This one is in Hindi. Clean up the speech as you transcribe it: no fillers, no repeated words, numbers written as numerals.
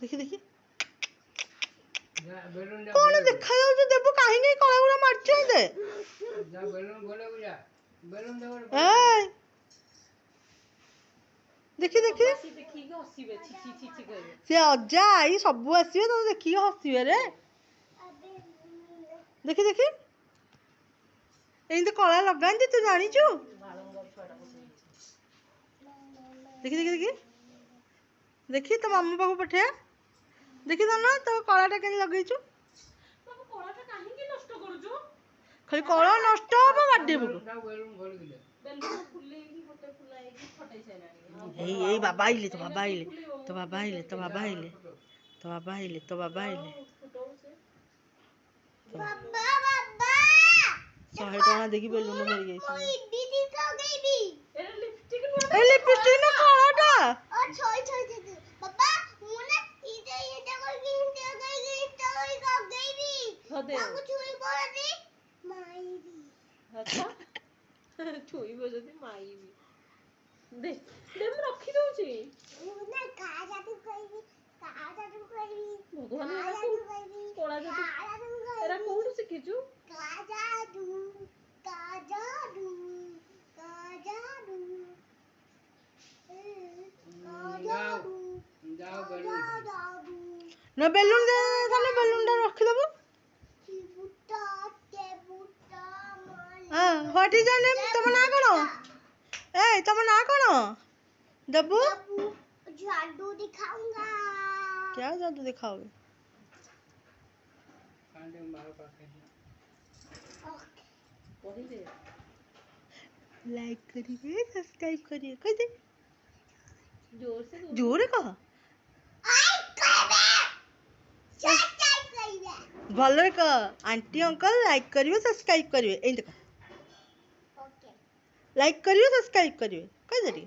देखी देखी कौन देखा जाऊ देबो कहीं कला गुड़ा मारछ दे जा बेलून बोले जा बेलून दे देखी देखी देखी हसीबे छी छी छी छी कहबे से अज्जा आई सब आसीबे तो देखी हसीबे रे देखी देखी एंत कला लगांती तू जानी छु देखी देखी देखी देखी तो मामू पाखु पठे देखी तो ना तो कलाटा के लगे छु बाबू कलाटा काहे के नष्ट करू छु खाली कला नष्ट हो बाडे बुक बेलून फुले की गोटे फुलाए की फटाई सैलानी ए बाबा आइले तो बाबा आइले तो बाबा आइले तो बाबा आइले तो बाबा आइले तो बाबा आइले बाबा बाबा 100 टका देखी बेलून धरि गई ओई दीदी का गई भी ए लिपस्टिक ना कलाटा ओ छोई छोई दे बाबा मुने इजे कर गई तो गई भी हदे कुछ हुई बोल दी माई भी अच्छा छुई बजती माई भी दे दे मैं रखी दऊ छी ना का जादू कइबी भगवान कोला जादू एरा कोड सिखिचु का जादू जाओ ना बेलून दे थाने बेलून दा रखी देबो हां व्हाट इज योर नेम तुम ना कोन ए तुम ना कोन दबू जादू दिखाऊंगा क्या जादू दिखाओगे कांडे मारो पाके ओके दे लाइक करिए सब्सक्राइब करिए कह दे जोर कह भले कह आंटी अंकल लाइक करिए सब्सक्राइब करिए एंड कह ओके लाइक करिए सब्सक्राइब करिए कह दे